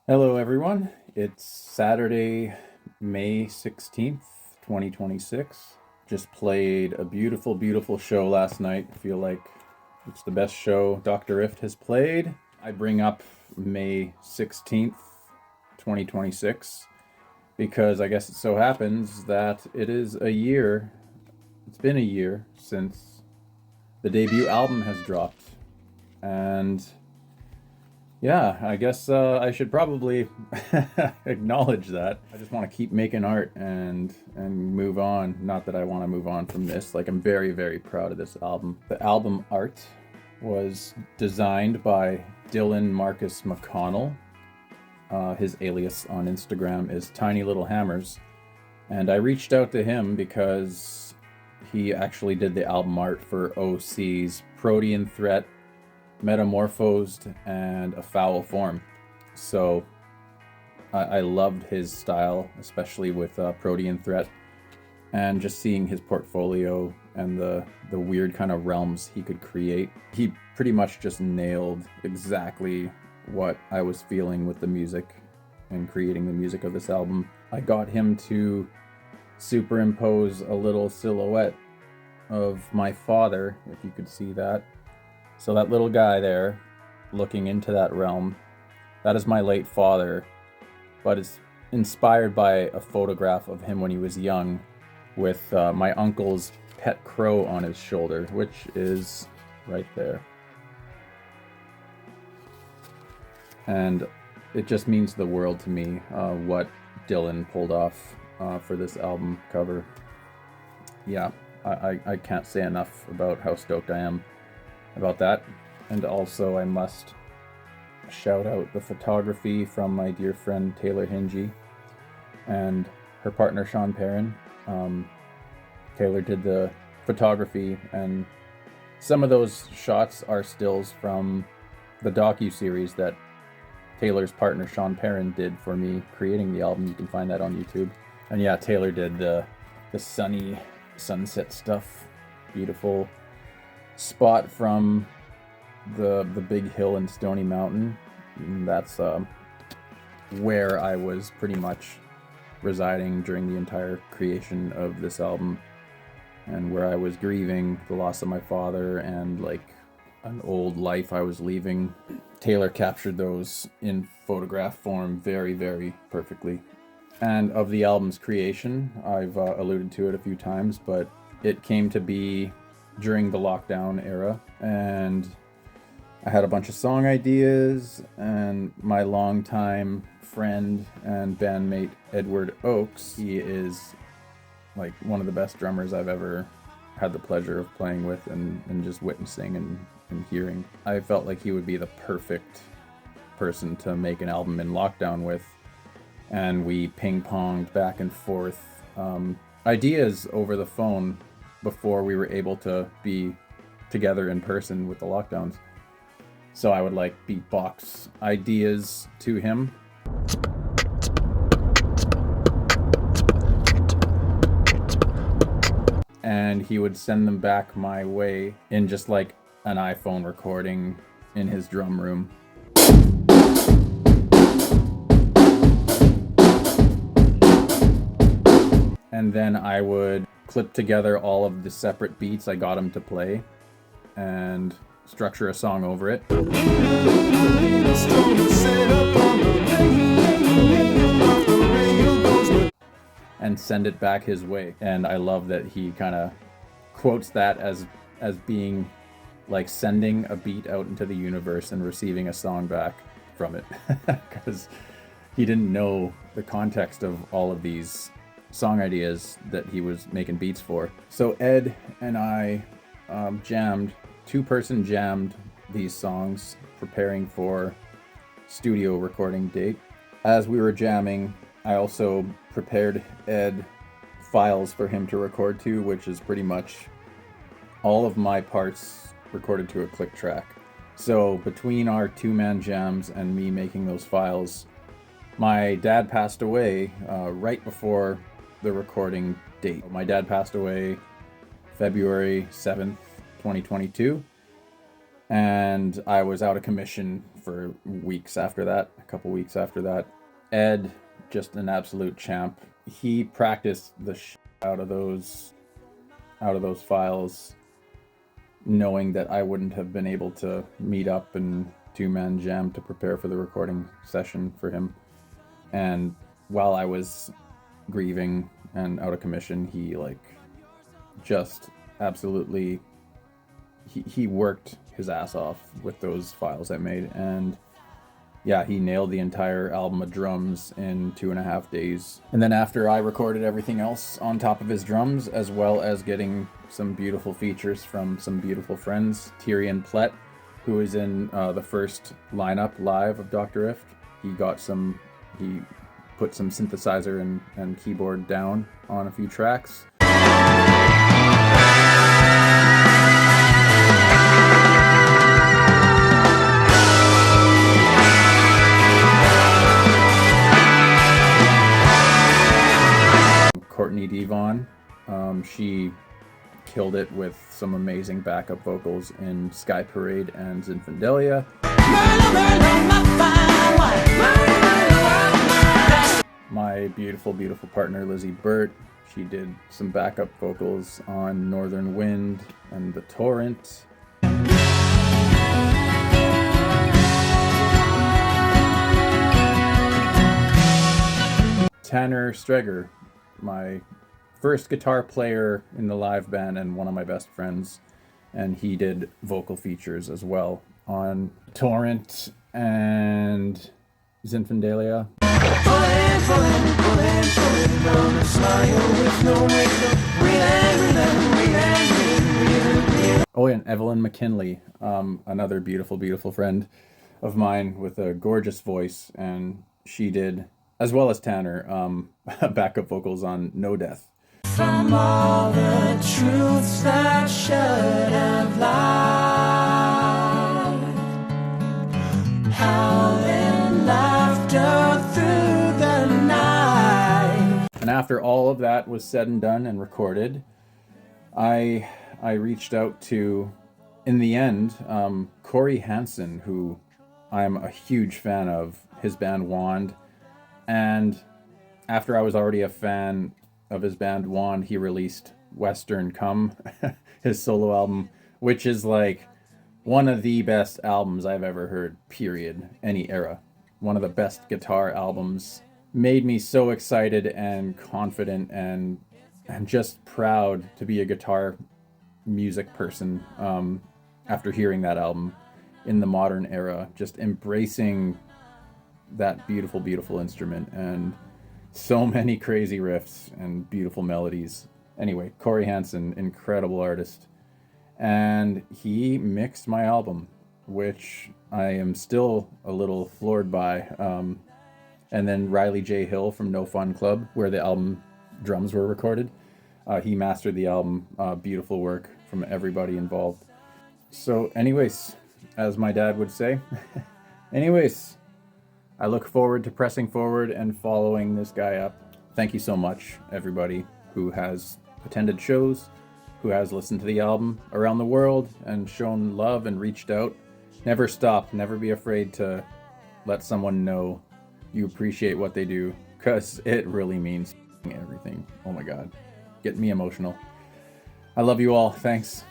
Hello, everyone. It's Saturday, May 16th, 2026. Just played a beautiful, beautiful show last night. I feel like it's the best show Dr.Rift has played. I bring up May 16th, 2026, because I guess it so happens that it is a year, it's been a year since the debut album has dropped. And yeah, I guess I should probably acknowledge that. I just want to keep making art and move on. Not that I want to move on from this. Like, I'm very, very proud of this album. The album art was designed by Marcus McConnell. His alias on Instagram is Tiny Little Hammers. And I reached out to him because he actually did the album art for OC's Protean Threat, Metamorphosed, and A Foul Form. So I loved his style, especially with Protean Threat, and just seeing his portfolio and the weird kind of realms he could create. He pretty much just nailed exactly what I was feeling with the music and creating the music of this album. I got him to superimpose a little silhouette of my father, if you could see that. So that little guy there, looking into that realm, that is my late father, but it's inspired by a photograph of him when he was young with my uncle's pet crow on his shoulder, which is right there. And it just means the world to me, what Dylan pulled off for this album cover. Yeah, I can't say enough about how stoked I am about that. And also I must shout out the photography from my dear friend Taylor Hingey and her partner Sean Perrin. Taylor did the photography, and some of those shots are stills from the docu-series that Taylor's partner Sean Perrin did for me creating the album. You can find that on YouTube. And yeah, Taylor did the sunny sunset stuff. Beautiful spot from the big hill in Stony Mountain. That's where I was pretty much residing during the entire creation of this album, and where I was grieving the loss of my father and like an old life I was leaving. Taylor captured those in photograph form very, very perfectly. And of the album's creation, I've alluded to it a few times, but it came to be during the lockdown era, and I had a bunch of song ideas, and my longtime friend and bandmate Edward Oakes, he is like one of the best drummers I've ever had the pleasure of playing with and just witnessing and hearing. I felt like he would be the perfect person to make an album in lockdown with, and we ping-ponged back and forth ideas over the phone before we were able to be together in person with the lockdowns. So I would like beatbox ideas to him. And he would send them back my way in just like an iPhone recording in his drum room. And then I would clip together all of the separate beats I got him to play and structure a song over it. And send it back his way. And I love that he kind of quotes that as being like sending a beat out into the universe and receiving a song back from it. Because he didn't know the context of all of these song ideas that he was making beats for. So Ed and I two-person jammed these songs, preparing for studio recording date. As we were jamming, I also prepared Ed files for him to record to, which is pretty much all of my parts recorded to a click track. So between our two-man jams and me making those files, my dad passed away right before the recording date. My dad passed away February 7th, 2022. And I was out of commission for weeks after that, a couple weeks after that. Ed, just an absolute champ. He practiced the shit out of those files, knowing that I wouldn't have been able to meet up and two-man jam to prepare for the recording session for him. And while I was grieving and out of commission, he just absolutely he worked his ass off with those files I made. And yeah, he nailed the entire album of drums in 2.5 days. And then after I recorded everything else on top of his drums, as well as getting some beautiful features from some beautiful friends, Tirian Plett, who is in the first lineup live of Dr.Rift. He put some synthesizer and keyboard down on a few tracks. Courtney Devon, she killed it with some amazing backup vocals in Sky Parade and Zinfandelia. My beautiful, beautiful partner Lizzy Burt, she did some backup vocals on Northern Wind and The Torrent. Tanner Stregger, my first guitar player in the live band and one of my best friends, and he did vocal features as well on Torrent and Zinfandelia. Oh, and Evelyn McKinley, another beautiful, beautiful friend of mine with a gorgeous voice, and she did, as well as Tanner, backup vocals on No Death. From all the truths that should have lied, howling laughter through the night. And after all of that was said and done and recorded, I reached out to, in the end, Cory Hanson, who I'm a huge fan of, his band Wand. And after I was already a fan of his band Wand, he released Western Come, his solo album, which is like one of the best albums I've ever heard, period, any era. One of the best guitar albums. Made me so excited and confident and just proud to be a guitar music person after hearing that album in the modern era, just embracing that beautiful, beautiful instrument and so many crazy riffs and beautiful melodies. Anyway, Cory Hanson, incredible artist. And he mixed my album, which I am still a little floored by. And then Riley J. Hill from No Fun Club, where the album drums were recorded. He mastered the album. Beautiful work from everybody involved. So anyways, as my dad would say, I look forward to pressing forward and following this guy up. Thank you so much, everybody who has attended shows, who has listened to the album around the world and shown love and reached out. Never stop, never be afraid to let someone know you appreciate what they do, because it really means everything. Oh my God, get me emotional. I love you all. Thanks.